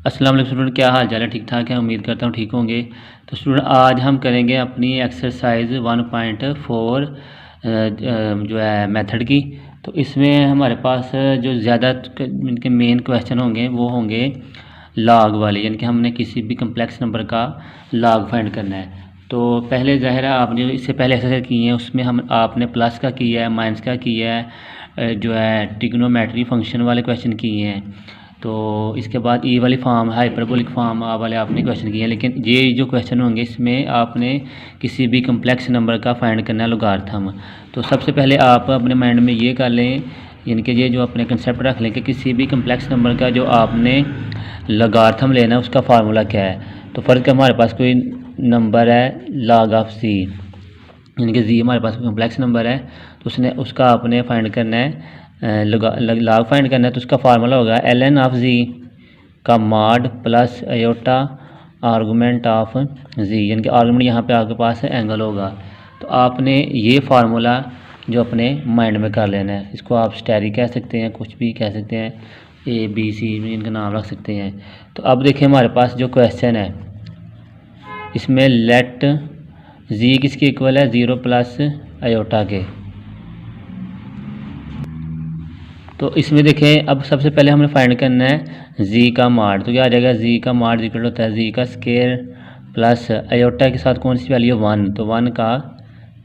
अस्सलाम वालेकुम स्टूडेंट, क्या हाल चाल है? ठीक ठाक है, उम्मीद करता हूँ ठीक होंगे। तो स्टूडेंट आज हम करेंगे अपनी एक्सरसाइज 1.4 जो है मेथड की। तो इसमें हमारे पास जो ज़्यादा इनके मेन क्वेश्चन होंगे वो होंगे लॉग वाले, यानी कि हमने किसी भी कम्प्लेक्स नंबर का लॉग फाइंड करना है। तो पहले ज़ाहिर है आपने इससे पहले एक्सरसाइज की है, उसमें हम आपने प्लस का किया है, माइनस का किया है, जो है ट्रिग्नोमेट्री फंक्शन वाले क्वेश्चन किए हैं। तो इसके बाद ई वाली फॉर्म, हाइपरबोलिक फॉर्म वाले आपने क्वेश्चन किए हैं। लेकिन ये जो क्वेश्चन होंगे इसमें आपने किसी भी कम्प्लेक्स नंबर का फाइंड करना है लॉगरिथम। तो सबसे पहले आप अपने माइंड में ये कर लें, यानी कि ये जो अपने कंसेप्ट रख लें कि किसी भी कम्प्लेक्स नंबर का जो आपने लॉगरिथम लेना है उसका फार्मूला क्या है। तो फ़र्ज़ हमारे पास कोई नंबर है log ऑफ z, यानी कि z हमारे पास कम्प्लेक्स नंबर है, तो उसका आपने फाइंड करना है, लॉग फाइंड करना है। तो उसका फार्मूला होगा ln ऑफ z का mod plus iota argument of z, यानी कि आर्गूमेंट यहाँ पे आपके पास एंगल होगा। तो आपने ये फार्मूला जो अपने माइंड में कर लेना है, इसको आप स्टेरी कह सकते हैं, कुछ भी कह सकते हैं, ए बी सी इनका नाम रख सकते हैं। तो अब देखिए हमारे पास जो क्वेश्चन है इसमें लेट z किसके इक्वल है, 0 प्लस आयोटा के। तो इसमें देखें अब सबसे पहले हमने फाइंड करना है z का माड। तो क्या आ जाएगा, z का माड इक्वल होता है z का स्केयर प्लस आयोटा के साथ कौन सी वैल्यू है 1, तो 1 का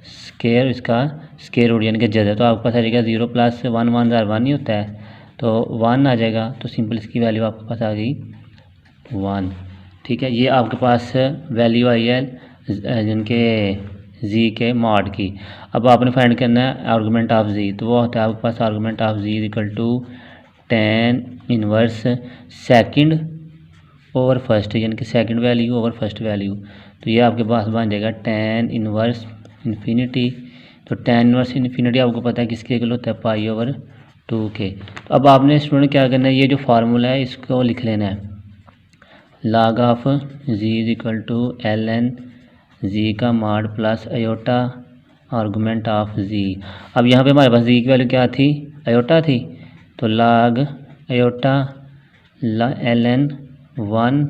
स्केयर, इसका स्केयर रूट यानी कि जद है। तो आपके पास आ जाएगा 0 प्लस 1 1 1 ही होता है, तो 1 आ जाएगा। तो सिंपल इसकी वैल्यू आपके पास आ गई 1। ठीक है, ये आपके पास वैल्यू आई है यानी कि z के मॉड की। अब आपने फाइंड करना है आर्गूमेंट ऑफ z, तो वो होता है आपके पास argument of z equal to tan inverse second over first, यानी कि second value over first value. तो ये आपके पास बन जाएगा tan इनवर्स इन्फिनिटी। तो tan इनवर्स इन्फिनिटी आपको पता है किसके इक्वल होता है, पाई ओवर 2 के। तो अब आपने स्टूडेंट क्या करना है, ये जो फार्मूला है इसको लिख लेना है, log of z is equal to ln z का mod plus iota argument of z। अब यहाँ पे हमारे पास z की वैल्यू क्या थी, आयोटा थी, तो log आयोटा ln 1,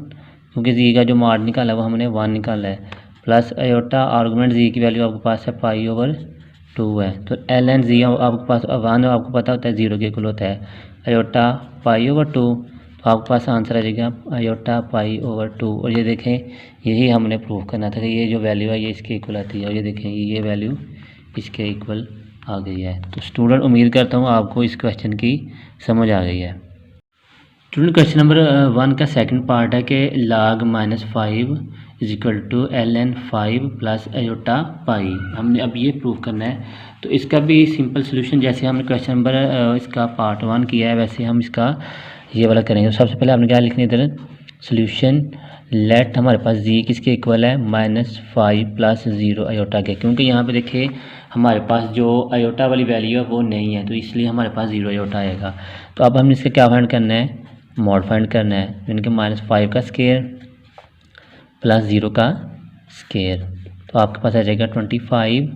क्योंकि z का जो मॉड निकाला है वो हमने 1 निकाला है, प्लस आयोटा आर्गूमेंट z की वैल्यू आपके पास है पाई ओवर 2 है। तो ln z आपके पास 1 आपको पता होता है 0 के इक्वल होता है, आयोटा पाई ओवर 2, तो आपके पास आंसर आ जाएगा आयोटा पाई ओवर 2। और ये देखें यही हमने प्रूव करना था कि ये जो वैल्यू है ये इसके इक्वल आती है, और ये देखें ये वैल्यू इसके इक्वल आ गई है। तो स्टूडेंट उम्मीद करता हूँ आपको इस क्वेश्चन की समझ आ गई है। स्टूडेंट क्वेश्चन नंबर 1 का सेकंड पार्ट है कि log -5 is equal to ln 5 plus iota pi. हमने अब ये प्रूव करना है। तो इसका भी सिंपल सोल्यूशन जैसे हमने क्वेश्चन नंबर इसका पार्ट 1 किया है वैसे हम इसका ये वाला करेंगे। तो सबसे पहले आपने क्या लिखना है इधर, सोल्यूशन लेट हमारे पास z किसके इक्वल है, -5 प्लस 0 आयोटा के, क्योंकि यहाँ पे देखिए हमारे पास जो आयोटा वाली वैल्यू है वो नहीं है, तो इसलिए हमारे पास 0 आयोटा आएगा। तो अब हमने इसका क्या फाइंड करना है, मॉड फाइंड करना है, यानी कि -5 का स्केयर प्लस 0 का स्केयर। तो आपके पास आ जाएगा 25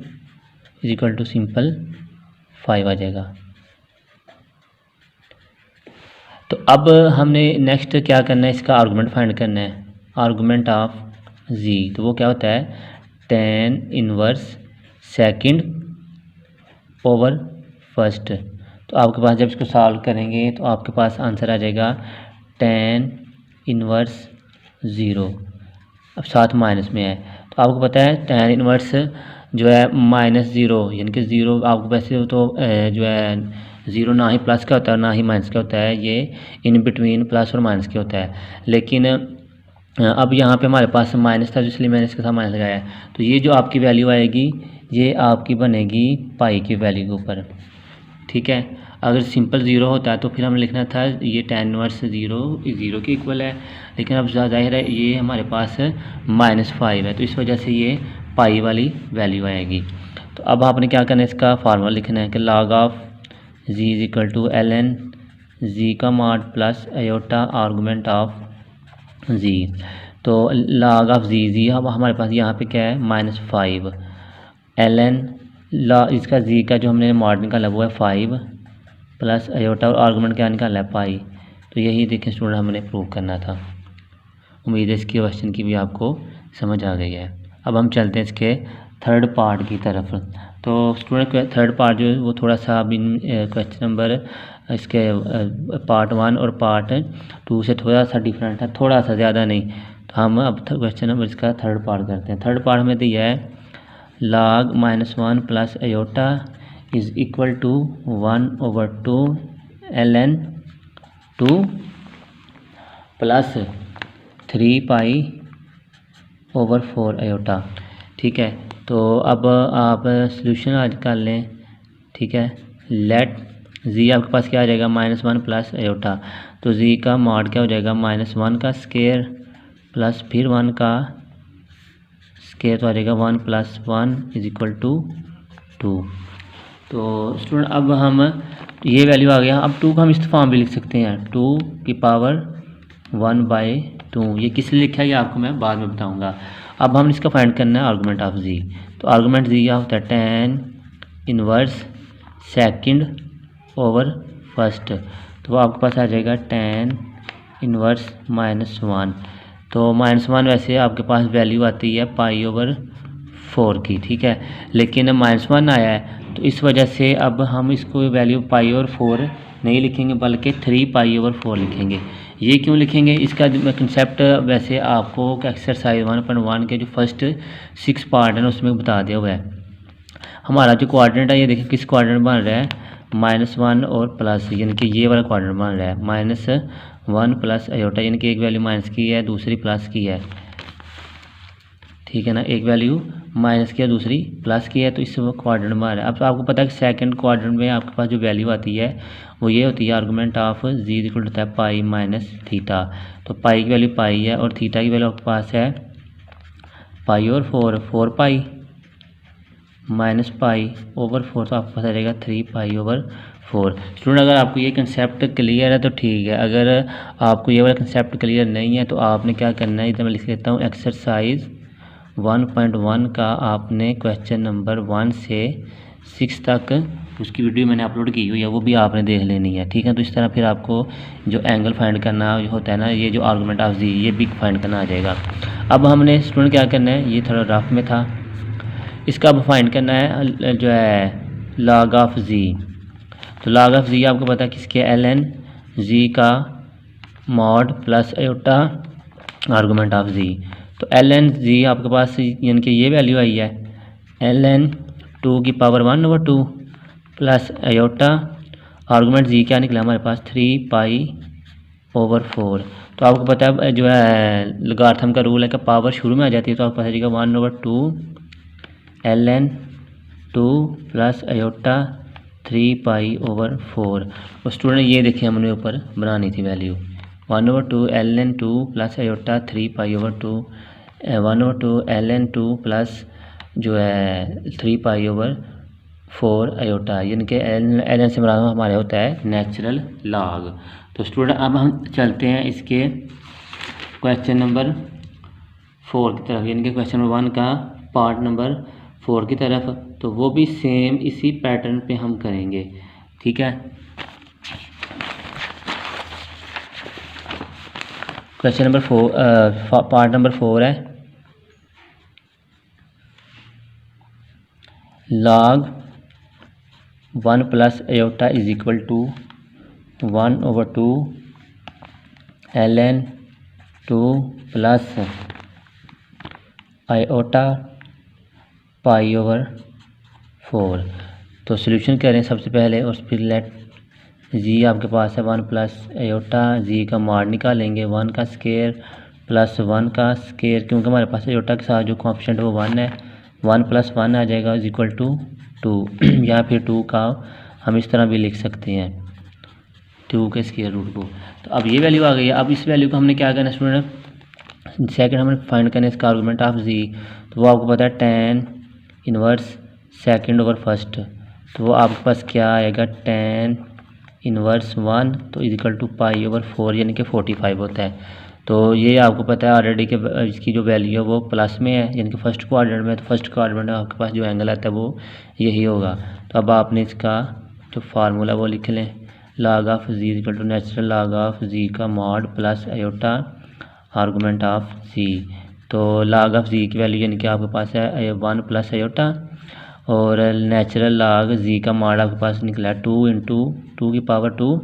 इज इक्वल टू सिंपल 5 आ जाएगा। तो अब हमने नेक्स्ट क्या करना है, इसका आर्गूमेंट फाइंड करना है, आर्गूमेंट ऑफ z। तो वो क्या होता है tan inverse second over first. तो आपके पास जब इसको सॉल्व करेंगे तो आपके पास आंसर आ जाएगा tan इनवर्स 0, अब साथ माइनस में है। तो आपको पता है tan इनवर्स जो है -0, यानी कि 0 आपको वैसे तो जो है 0 ना ही प्लस का होता है ना ही माइनस का होता है, ये इन बिटवीन प्लस और माइनस के होता है। लेकिन अब यहाँ पे हमारे पास माइनस था, इसलिए मैंने इसके साथ माइनस लगाया है। तो ये जो आपकी वैल्यू आएगी ये आपकी बनेगी पाई की वैल्यू के ऊपर। ठीक है, अगर सिंपल 0 होता है तो फिर हमें लिखना था ये tan इनवर्स 0 के इक्वल है, लेकिन अब जाहिर है ये हमारे पास -5 है, तो इस वजह से ये पाई वाली वैल्यू आएगी। तो अब आपने क्या करना है, इसका फार्मूला लिखना है कि log of z is equal to ln z का mod plus iota argument of z। तो log ऑफ z अब हमारे पास यहाँ पे क्या है -5, ln इसका z का जो हमने मॉड निकाला वो है 5 प्लस आयोटा और आर्गूमेंट क्या निकाला है पाई। तो यही देखें स्टूडेंट हमने प्रूव करना था। उम्मीद है इसकी क्वेश्चन की भी आपको समझ आ गई है। अब हम चलते हैं इसके थर्ड पार्ट की तरफ। तो स्टूडेंट थर्ड पार्ट जो है वो थोड़ा सा अब इन क्वेश्चन नंबर इसके पार्ट 1 और पार्ट 2 से थोड़ा सा डिफरेंट है, थोड़ा सा, ज़्यादा नहीं। तो हम अब क्वेश्चन नंबर इसका थर्ड पार्ट करते हैं। थर्ड पार्ट में दिया है log -1 plus iota is equal to 1/2 ln 2 plus 3 pi over 4 iota. ठीक है, तो अब आप सॉल्यूशन आज कर लें। ठीक है, लेट जी आपके पास क्या आ जाएगा -1 प्लस आयोटा, तो जी का मॉड क्या हो जाएगा -1 का स्केयर प्लस फिर 1 का स्केयर, तो आ जाएगा 1 + 1 = 2। तो स्टूडेंट अब हम ये वैल्यू आ गया। अब 2 का हम इस फॉर्म भी लिख सकते हैं, 2 की पावर 1/2। ये किस लिए लिखा है ये आपको मैं बाद में बताऊंगा। अब हम इसका फाइंड करना है आर्गूमेंट ऑफ जी। तो आर्गूमेंट जी क्या होता है tan inverse second over first. तो आपके पास आ जाएगा tan इनवर्स -1। तो -1 वैसे आपके पास वैल्यू आती है π/4 की। ठीक है, लेकिन -1 आया है तो इस वजह से अब हम इसको वैल्यू π/4 नहीं लिखेंगे बल्कि 3π/4 लिखेंगे। ये क्यों लिखेंगे, इसका कंसेप्ट वैसे आपको एक्सरसाइज 1.1 के जो फर्स्ट 6 पार्ट है ना उसमें बता दिया हुआ है। हमारा जो क्वाड्रेंट है ये देखिए किस क्वाड्रेंट बन रहा है, -1 और प्लस, यानी कि ये वाला क्वाड्रेंट बन रहा है -1 प्लस आयोटा, यानी कि एक वैल्यू माइनस की है दूसरी प्लस की है। ठीक है ना, एक वैल्यू माइनस की है दूसरी प्लस की है, तो इस क्वाड्रेंट में आ रहा है। अब तो आपको पता है कि सेकंड क्वाड्रेंट में आपके पास जो वैल्यू आती है वो ये होती है आर्गूमेंट ऑफ जी इक्वल होता है π-θ। तो पाई की वैल्यू पाई है और थीटा की वैल्यू आपके पास है π/4, 4π -π/4, तो आपके पास आ जाएगा 3π/4। स्टूडेंट अगर आपको ये कंसेप्ट क्लियर है तो ठीक है, अगर आपको ये वाला कंसेप्ट क्लियर नहीं है तो आपने क्या करना है, इधर मैं लिख लेता हूँ एक्सरसाइज 1.1 का आपने क्वेश्चन नंबर 1 से 6 तक उसकी वीडियो मैंने अपलोड की हुई है, वो भी आपने देख लेनी है। ठीक है, तो इस तरह फिर आपको जो एंगल फाइंड करना होता है ना, ये जो आर्गूमेंट ऑफ जी ये भी फाइंड करना आ जाएगा। अब हमने स्टूडेंट क्या करना है, ये थोड़ा रफ में था, इसका अब फाइंड करना है जो है लॉग ऑफ जी। तो लॉग ऑफ जी आपको पता है किसके, ln जी का mod plus iota argument of Z. तो ln जी आपके पास यानी कि ये वैल्यू आई है ln 2 की पावर 1/2 प्लस आयोटा आर्गूमेंट जी क्या निकला हमारे पास 3π/4। तो आपको पता है जो है लॉगरिथम का रूल है कि पावर शुरू में आ जाती है, तो आपके पास आ जाएगा 1/2 ln 2 प्लस आयोटा 3π/4। तो स्टूडेंट ये देखिए हमने ऊपर बनानी थी value 1/2 ln 2 plus iota 3π/2 1/2 ln 2 plus जो है 3π/4 आयोटा, यानी कि ln से बराबर हमारे होता है नेचुरल लॉग। तो स्टूडेंट अब हम चलते हैं इसके क्वेश्चन नंबर 4 की तरफ, यानी कि क्वेश्चन नंबर 1 का पार्ट नंबर 4 की तरफ। तो वो भी सेम इसी पैटर्न पे हम करेंगे। ठीक है, क्वेश्चन नंबर 4 पार्ट नंबर 4 है log 1 plus iota is equal to 1/2 ln 2 plus iota π/4। तो सॉल्यूशन करें सबसे पहले और फिर लेट जी आपके पास है 1 प्लस आयोटा, जी का मॉड निकालेंगे 1 का स्केयर प्लस 1 का स्केयर, क्योंकि हमारे पास आयोटा के साथ जो कोएफिशिएंट है वो 1 है, 1 + 1 आ जाएगा इज इक्वल टू 2। या फिर 2 का हम इस तरह भी लिख सकते हैं 2 के स्क्वायर रूट को। तो अब ये वैल्यू आ गई है। अब इस वैल्यू को हमने क्या करना है स्टूडेंट, सेकंड हमने फाइंड करना है इसका आर्गूमेंट ऑफ जी। तो वो आपको पता है tan inverse second over first, तो वो आपके पास क्या आएगा tan इनवर्स 1 तो इज इक्वल टू π/4 यानी कि 45 होता है। तो ये आपको पता है ऑलरेडी कि इसकी जो वैल्यू है वो प्लस में है, यानी कि फर्स्ट क्वाड्रेंट में, तो फर्स्ट क्वाड्रेंट में आपके पास जो एंगल आता है वो यही होगा। तो अब आपने इसका जो फार्मूला वो लिख लें, log of Z equal to natural log of Z का mod plus iota argument of Z. तो log ऑफ जी की वैल्यू यानी कि आपके पास है 1 प्लस आयोटा, और नेचुरल log जी का माड आपके पास निकला 2 इंटू 2 की पावर 2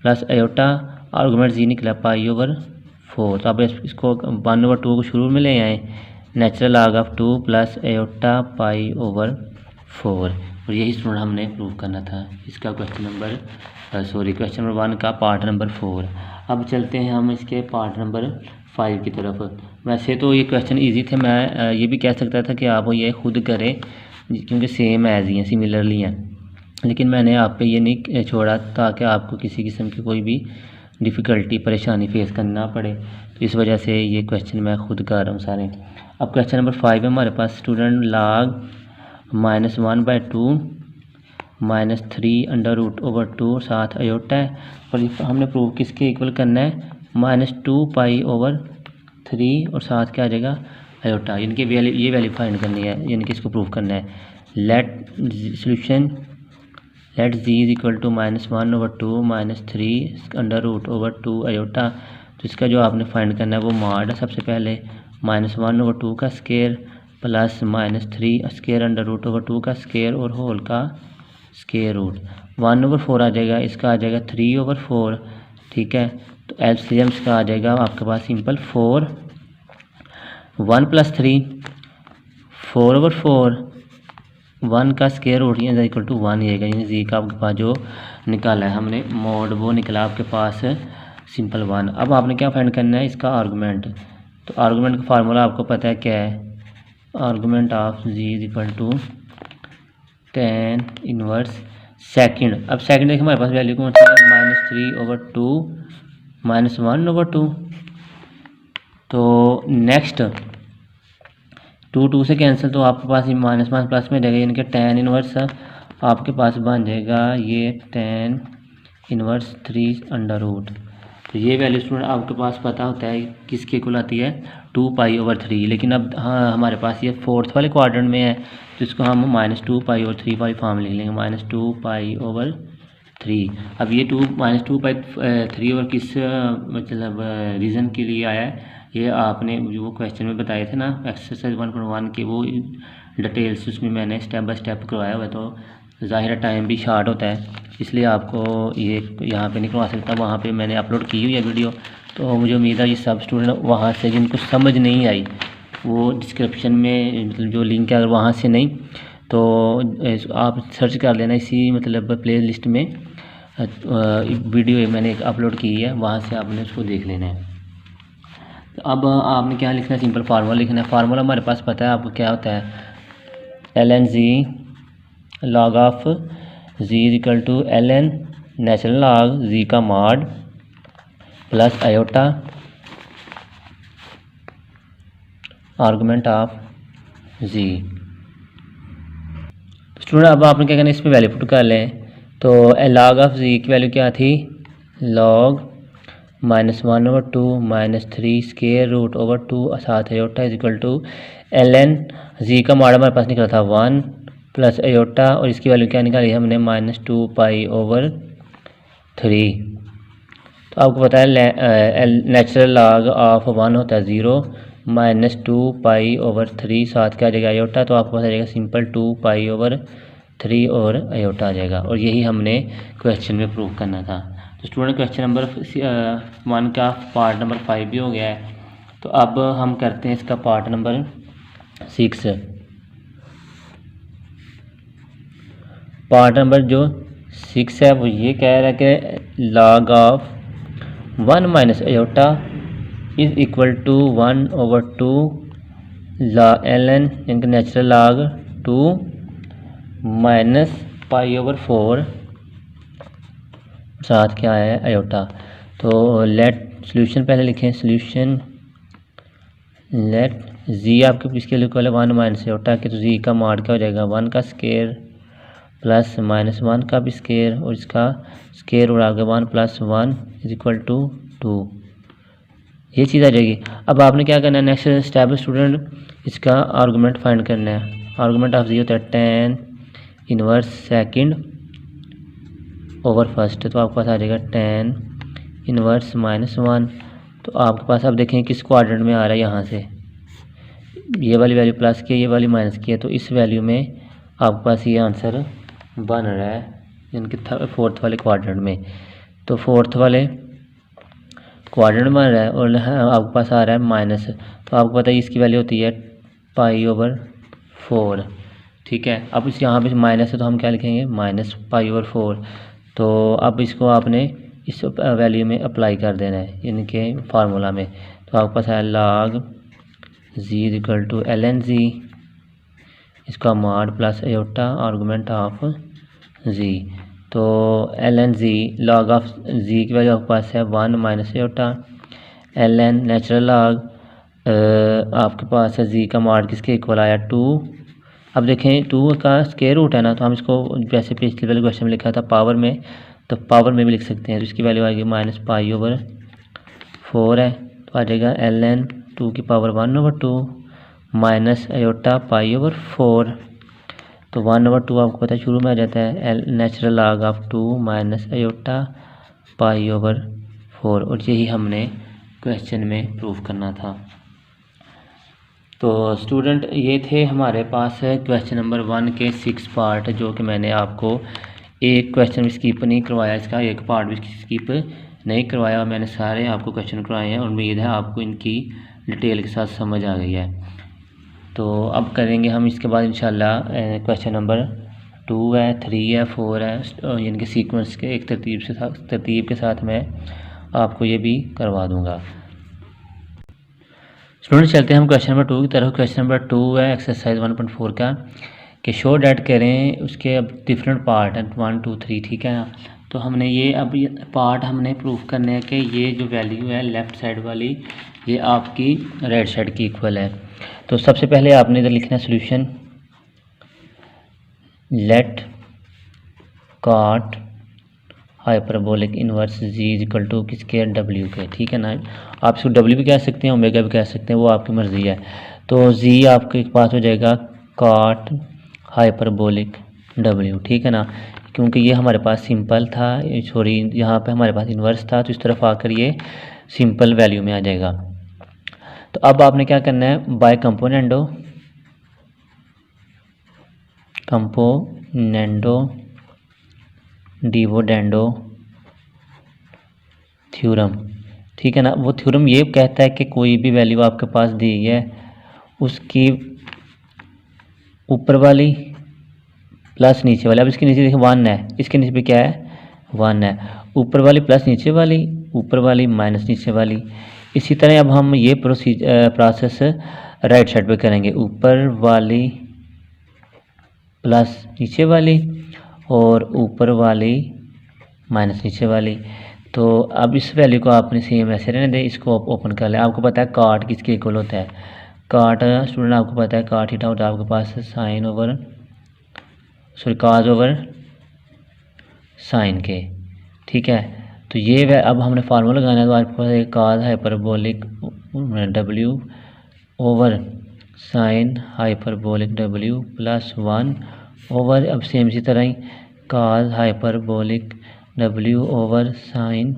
प्लस आयोटा, आर्गूमेंट जी निकला पाई ओवर 4। तो आप इसको 1/2 को शुरू में ले आए, natural log of 2 plus iota pi over 4, और यही स्टूडेंट हमने प्रूव करना था। इसका क्वेश्चन नंबर 1 का पार्ट नंबर 4। अब चलते हैं हम इसके पार्ट नंबर 5 की तरफ। वैसे तो ये क्वेश्चन इजी थे, मैं ये भी कह सकता था कि आप ये खुद करें क्योंकि सेम एज ही हैं, सिमिलरली हैं, लेकिन मैंने आप पे ये नहीं छोड़ा ताकि आपको किसी किस्म की कोई भी डिफ़िकल्टी परेशानी फेस करना पड़े, तो इस वजह से ये क्वेश्चन मैं खुद कर रहा हूँ सारे। अब क्वेश्चन नंबर 5 है हमारे पास स्टूडेंट, log -1/2 -3 √/2 साथ आयोटा है, और हमने प्रूव किसके इक्वल करना है, -2 पाई ओवर 3 और साथ क्या आ जाएगा आयोटा, यानी कि ये वैल्यू फाइंड करनी है, यानी कि इसको प्रूव करना है। Let solution let z is equal to -1/2 -3 √/2 iota. तो इसका जो आपने फाइंड करना है वो माड है सबसे पहले, -1/2 का स्केयर प्लस -3 स्केयर √/2 का स्केयर और होल का स्केयर रूट, 1/4 आ जाएगा, इसका आ जाएगा 3/4, ठीक है। तो एलसीएम का आ जाएगा आपके पास सिंपल 4, 1 + 3 4/4, 1 का स्केयर रूट इक्वल टू 1 आएगा, यानी जी का आपके पास जो निकाला है हमने मोड वो निकला आपके पास सिंपल 1। अब आपने क्या फाइंड करना है, इसका आर्गूमेंट। तो आर्गूमेंट का फार्मूला आपको पता है क्या है, argument of z is equal to tan inverse second. अब सेकंड देखिए हमारे पास वैल्यू कौन सी है, -3/2 -1/2। तो नेक्स्ट 2 से कैंसिल, तो आपके पास ये -1 प्लस में रहेगा, यानी कि tan इनवर्स आपके पास बन जाएगा ये tan इनवर्स 3 तो ये वैल्यू स्टूडेंट आपके पास पता होता है किसके इक्वल आती है, 2π/3। लेकिन अब हाँ हमारे पास ये फोर्थ वाले क्वाड्रेंट में है, तो इसको हम -2π/3 वाली फॉर्म लिख लेंगे, -2π/3। अब ये -2π/3 और किस मतलब रीज़न के लिए आया है, ये आपने जो क्वेश्चन में बताए थे ना एक्सरसाइज 1.1 के, वो डिटेल्स उसमें मैंने स्टेप बाय स्टेप करवाया हुआ है, तो ज़ाहिर टाइम भी शार्ट होता है, इसलिए आपको ये यहाँ पे नहीं करवा सकता, वहाँ पे मैंने अपलोड की हुई है वीडियो। तो मुझे उम्मीद है ये सब स्टूडेंट वहाँ से जिनको समझ नहीं आई वो डिस्क्रिप्शन में मतलब जो लिंक है, अगर वहाँ से नहीं तो आप सर्च कर लेना इसी मतलब प्ले लिस्ट में वीडियो मैंने एक अपलोड की है, वहाँ से आपने उसको देख लेना है। तो अब आपने क्या लिखना है, सिंपल फार्मूला लिखना है। फार्मूला हमारे पास पता है आपको क्या होता है, ln z log of z is equal to ln natural log z का mod plus iota argument of z. Student अब आपने क्या करना है, इसमें वैल्यू पुट कर लें। तो log ऑफ जी की वैल्यू क्या थी, log -1/2 -3 स्केयर √/2 साथ iota is equal to ln जी का मॉड हमारे पास निकला था 1 प्लस आयोटा, और इसकी वैल्यू क्या निकाली हमने -2π/3। तो आपको पता है नेचुरल log ऑफ 1 होता है 0, -2π/3 साथ क्या आ जाएगा आयोटा, तो आपके पास आ जाएगा सिंपल 2π/3 और आयोटा आ जाएगा, और यही हमने क्वेश्चन में प्रूव करना था। तो स्टूडेंट क्वेश्चन नंबर 1 का पार्ट नंबर 5 भी हो गया है। तो अब हम करते हैं इसका पार्ट नंबर 6। पार्ट नंबर जो 6 है वो ये कह रहा है कि log of 1 minus iota is equal to 1/2 ln इनका नेचुरल log 2 -π/4 साथ क्या है आयोटा। तो लेट सॉल्यूशन पहले लिखें, सॉल्यूशन लेट जी आपके इसके लिए इक्वल है 1 माइनस आयोटा के, तो जी का मॉड क्या हो जाएगा 1 का स्केयर प्लस -1 का भी स्केयर और इसका स्केयर उड़ा के 1 + 1 इज इक्वल टू 2, ये चीज़ आ जाएगी। अब आपने क्या करना है, नेक्स्ट स्टेप स्टूडेंट इसका आर्गूमेंट फाइंड करना है। आर्गूमेंट ऑफ जी होता है tan inverse second over first, तो आपके पास आ जाएगा tan इनवर्स -1 तो आपके पास अब देखें किस क्वाड्रेंट में आ रहा है, यहाँ से ये वाली वैल्यू प्लस की है, ये वाली माइनस की है, तो इस वैल्यू में आपके पास ये आंसर बन रहा है इनके फोर्थ वाले क्वाड्रेंट में। तो फोर्थ वाले क्वाड्रेंट बन रहा है और आपके पास आ रहा है माइनस, तो आपको पता है इसकी वैल्यू होती है π/4। ठीक है, अब इस यहाँ पे माइनस है तो हम क्या लिखेंगे -π/4। तो अब इसको आपने इस वैल्यू में अप्लाई कर देना है इनके फार्मूला में। तो आपके पास है log z = ln z, इसका mod plus aorta argument of z। तो ln z log of z की वैल्यू आपके पास है 1 minus aorta, ln natural log आपके पास है z का मॉड किसके इक्वल आया 2। अब देखें 2 का स्क्वायर रूट है ना, तो हम इसको जैसे पिछले वाले क्वेश्चन में लिखा था पावर में, तो पावर में भी लिख सकते हैं। तो इसकी वैल्यू आएगी -π/4 है, तो आ जाएगा ln 2 की पावर 1/2 माइनस एयोटा π/4। तो 1/2 आपको पता है शुरू में आ जाता है natural log of 2 minus iota π/4, और यही हमने क्वेश्चन में प्रूव करना था। तो स्टूडेंट ये थे हमारे पास क्वेश्चन नंबर 1 के 6 पार्ट, जो कि मैंने आपको एक क्वेश्चन भी स्किप नहीं करवाया, इसका एक पार्ट भी स्किप नहीं करवाया, मैंने सारे आपको क्वेश्चन करवाए हैं। उम्मीद है आपको इनकी डिटेल के साथ समझ आ गई है। तो अब करेंगे हम इसके बाद इंशाल्लाह क्वेश्चन नंबर 2 है, 3 है, 4 है, इनके सीक्वेंस के एक तरतीब के साथ मैं आपको ये भी करवा दूँगा। स्टूडेंट चलते हैं हम क्वेश्चन नंबर 2 की तरफ। क्वेश्चन नंबर 2 है एक्सरसाइज 1.4 का, कि शो डैट करें, उसके अब डिफरेंट पार्ट हैं 1 2 3। ठीक है ना, तो हमने ये अब ये पार्ट हमने प्रूफ करने हैं कि ये जो वैल्यू है लेफ़्ट साइड वाली ये आपकी राइट साइड की इक्वल है। तो सबसे पहले आपने इधर लिखना है solution, let cot hyperbolic inverse z equal to किसके डब्ल्यू के। ठीक है ना, आप इसको डब्ल्यू भी कह सकते हैं, ओमेगा भी कह सकते हैं, वो आपकी मर्ज़ी है। तो जी आपके पास हो जाएगा कॉट हाइपरबोलिक डब्ल्यू। ठीक है ना, क्योंकि ये हमारे पास सिंपल था, सॉरी यहाँ पे हमारे पास इन्वर्स था, तो इस तरफ आकर ये सिंपल वैल्यू में आ जाएगा। तो अब आपने क्या करना है, बाय कंपोनेंडो डिविडेंडो थ्योरम। ठीक है ना, वो थ्योरम ये कहता है कि कोई भी वैल्यू आपके पास दी है उसकी ऊपर वाली प्लस नीचे वाली, अब इसके नीचे देखिए 1 है, इसके नीचे भी क्या है 1 है, ऊपर वाली प्लस नीचे वाली, ऊपर वाली माइनस नीचे वाली। इसी तरह अब हम ये प्रोसेस राइट साइड पे करेंगे, ऊपर वाली प्लस नीचे वाली और ऊपर वाली माइनस नीचे वाली। तो अब इस वैल्यू को आपने सेम ऐसे रहने दें, इसको ओपन कर लें। आपको पता है काट किसके इक्वल होता है, काट स्टूडेंट आपको पता है काट थीटा होता है आपके पास काज ओवर साइन के। ठीक है, तो ये अब हमने फार्मूला लगाना है, तो आपके पास एक cos hyperbolic W over sine hyperbolic W plus 1 over, अब सेम इसी तरह ही cos hyperbolic W over sine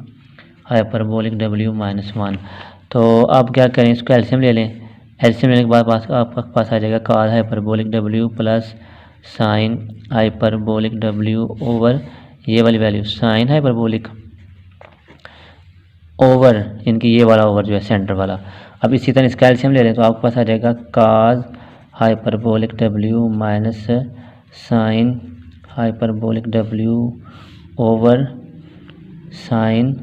hyperbolic W -1। तो अब क्या करें, इसको एलसीएम ले लें, एलसीएम लेने के बाद आपके पास आ जाएगा cos hyperbolic W plus sine hyperbolic W over ये वाली वैल्यू साइन हाइपरबोलिक ओवर इनकी ये वाला ओवर जो है सेंटर वाला। अब इसी तरह इसका एलसीएम ले लें, तो आपके पास आ जाएगा cos hyperbolic W minus sine hyperbolic W over sine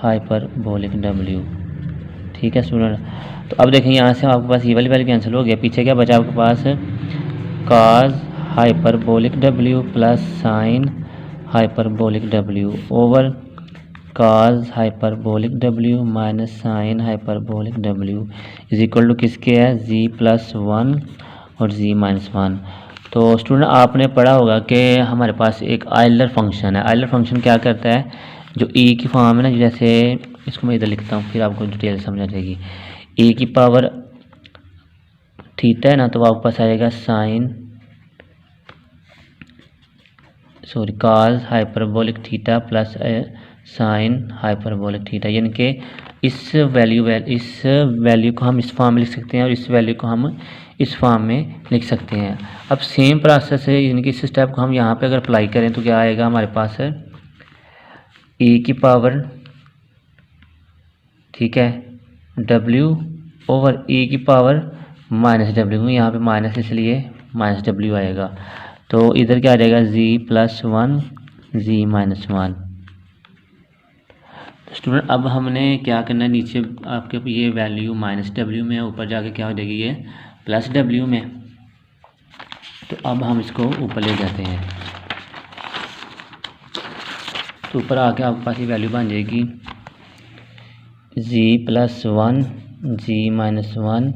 hyperbolic W. ठीक है स्टूडेंट, तो अब देखें यहाँ से आपके पास ये वाली वैल्यू कैंसिल हो गया, पीछे क्या बचा आपके पास cos hyperbolic W plus sine hyperbolic W over cos hyperbolic W minus sine hyperbolic W is equal to किसके है z+1 और z-1। तो स्टूडेंट आपने पढ़ा होगा कि हमारे पास एक आइलर फंक्शन है। आइलर फंक्शन क्या करता है, जो e की फॉर्म है ना, जैसे इसको मैं इधर लिखता हूँ फिर आपको डिटेल समझ आ जाएगी। e की पावर थीटा है ना, तो आपके पास आएगा cos hyperbolic theta plus sine hyperbolic theta, यानी कि इस वैल्यू को हम इस फॉर्म में लिख सकते हैं और इस वैल्यू को हम इस फॉर्म में लिख सकते हैं। अब सेम प्रोसेस है, यानी कि इस स्टेप को हम यहाँ पे अगर अप्लाई करें तो क्या आएगा हमारे पास है e की पावर, ठीक है, w ओवर e की पावर माइनस डब्ल्यू, यहाँ पे माइनस इसलिए माइनस डब्ल्यू आएगा। तो इधर क्या आ जाएगा z+1 z-1। स्टूडेंट अब हमने क्या करना है, नीचे आपके ये वैल्यू माइनस डब्ल्यू में, ऊपर जाके क्या हो जाएगी ये प्लस डब्ल्यू में। तो अब हम इसको ऊपर ले जाते हैं, तो ऊपर आके आपके पास ये वैल्यू बन जाएगी z+1 z-1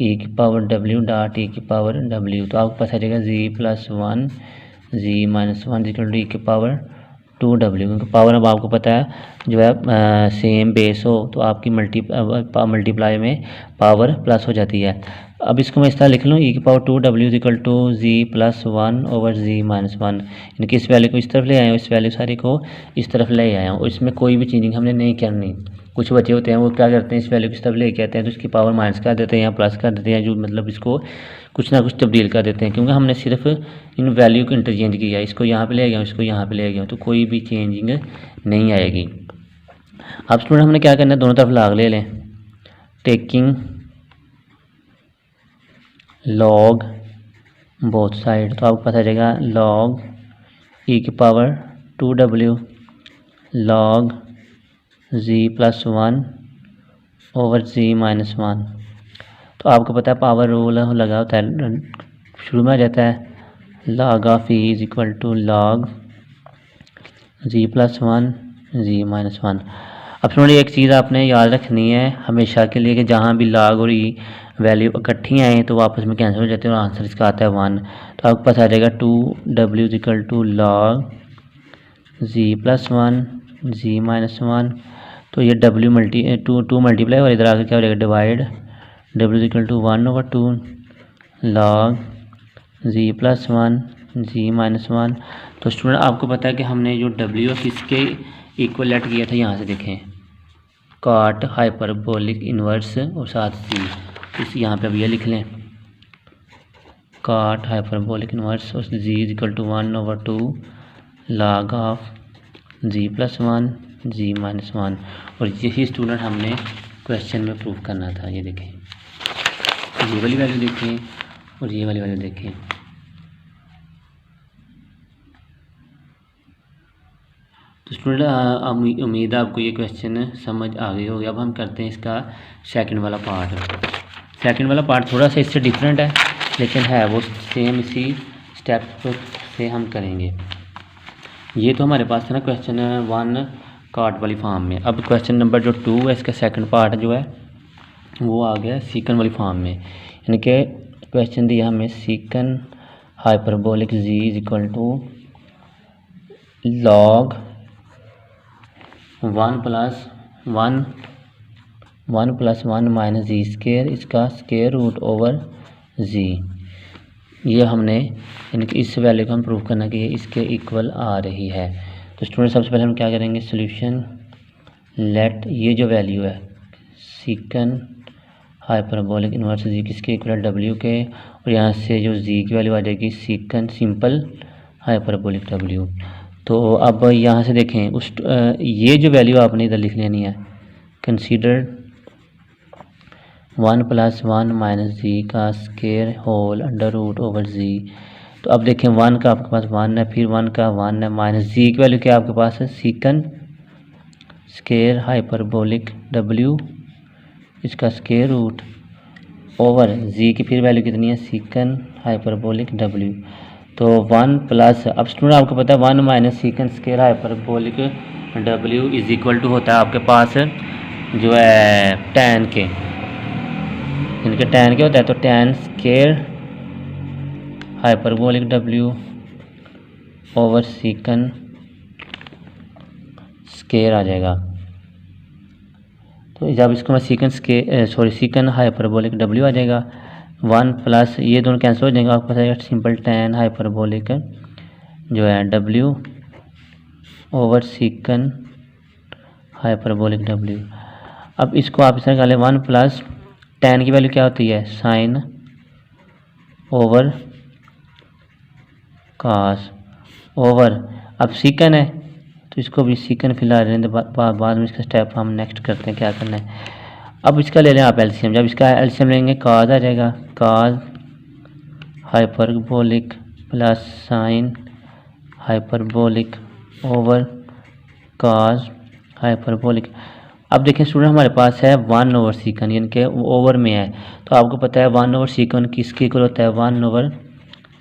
e की पावर w डॉट e की पावर w। तो आपके पास आ जाएगा z+1 z-1 e की पावर 2w, क्योंकि पावर अब आपको पता है जो है सेम बेस हो तो आपकी मल्टीप्लाई में पावर प्लस हो जाती है। अब इसको मैं इस तरह लिख लूँ e की power 2w z+1 over z-1, यानी कि इस वैल्यू को इस तरफ ले आया हूँ, इस वैल्यू सारी को इस तरफ ले आया हूँ और इसमें कोई भी चेंजिंग हमने नहीं करनी। कुछ बच्चे होते हैं वो क्या करते हैं, इस वैल्यू को इस तरफ लेके आते हैं तो इसकी पावर माइनस कर देते हैं या प्लस कर देते हैं, जो मतलब इसको कुछ ना कुछ तब्दील कर देते हैं, क्योंकि हमने सिर्फ इन वैल्यू को इंटरचेंज किया है, इसको यहाँ पे ले गया हूँ, इसको यहाँ पे ले गया हूँ, तो कोई भी चेंजिंग नहीं आएगी। अब स्टूडेंट हमने क्या करना है, दोनों तरफ लॉग ले लें, टेकिंग लॉग बोथ साइड। तो आपको पता चलेगा लॉग e की power 2w log z+1 over z-1। तो आपको पता है पावर रूल लगा होता है, शुरू में आ जाता है log of e is equal to log z+1 z-1। अब सुनिए एक चीज़ आपने याद रखनी है हमेशा के लिए कि जहाँ भी log और e वैल्यू इकट्ठी आए तो आपस में कैंसिल हो जाते हैं और आंसर इसका आता है 1। तो आपके पास आ जाएगा 2w is equal to log z+1 z-1। तो ये टू मल्टीप्लाई और इधर आकर क्या हो जाएगा divide, w is equal to 1 over 2 log z+1 z-1। तो स्टूडेंट आपको पता है कि हमने जो w है किसके इक्वल लेट किया था, यहाँ से देखें कॉट हाइपरबोलिक इन्वर्स और साथ ही इस यहाँ पे अब ये लिख लें कॉट हाइपरबोलिक इन्वर्स और z is equal to 1 over 2 log of z+1 z-1। और यही स्टूडेंट हमने क्वेश्चन में प्रूव करना था। ये देखें, ये वाली वैल्यू देखें और ये वाली वैल्यू देखें। तो स्टूडेंट उम्मीद है आपको ये क्वेश्चन समझ आ गई होगी। अब हम करते हैं इसका सेकंड वाला पार्ट। सेकंड वाला पार्ट थोड़ा सा इससे डिफरेंट है, लेकिन है वो सेम इसी स्टेप से हम करेंगे। ये तो हमारे पास है ना क्वेश्चन 1 कार्ड वाली फॉर्म में। अब क्वेश्चन नंबर जो 2 है इसका सेकंड पार्ट जो है वो आ गया सीकन वाली फॉर्म में, यानी कि क्वेश्चन दिया हमें secant hyperbolic z is equal to log 1 + 1 minus Z square, इसका स्केयर रूट ओवर z। ये हमने यानी कि इस वैल्यू को हम प्रूव करना कि ये इसके इक्वल आ रही है। तो स्टूडेंट सबसे पहले हम क्या करेंगे, सॉल्यूशन लेट ये जो वैल्यू है सीकन हाइपरबोलिक इन्वर्स जी किसके इक्वल है w के, और यहाँ से जो z की वैल्यू आ जाएगी सीकन सिंपल हाइपरबोलिक w। तो अब यहाँ से देखें ये जो वैल्यू आपने इधर लिख लेनी है, कंसीडर 1 + 1 माइनस जी का square whole under root over z। तो अब देखें 1 का आपके पास 1 है, फिर 1 का 1 है, माइनस जी की वैल्यू क्या आपके पास है सीकन स्केयर हाइपरबोलिक w, इसका स्केयर रूट ओवर z की फिर वैल्यू कितनी है सीकन हाइपरबोलिक w। तो 1 प्लस, अब स्टूडेंट आपको पता है 1 minus secant square hyperbolic w is equal to होता है आपके पास जो है tan के, इनके tan क्या होता है, तो tan square hyperbolic w over secant square आ जाएगा। तो जब इसको मैं सीकन हाइपरबोलिक w आ जाएगा, 1 प्लस ये दोनों कैंसिल हो जाएंगे, आपको पता है सिंपल tan हाइपरबोलिक जो है w ओवर सीकन हाइपरबोलिक डब्ल्यू। अब इसको आप इस तरह कर लें 1 प्लस tan की वैल्यू क्या होती है साइन ओवर कास ओवर, अब सीकन है तो इसको भी सीकन फिलहाल रहने बाद में इसका स्टेप हम नेक्स्ट करते हैं क्या करना है। अब इसका ले लें आप एलसीएम, जब इसका एलसीएम लेंगे काज आ जाएगा, cos hyperbolic plus sine hyperbolic over cos hyperbolic. अब देखें स्टूडेंट हमारे पास है 1 ओवर सीकन, यानी कि ओवर में है, तो आपको पता है 1 ओवर सीकन किसके इक्वल होता है 1 ओवर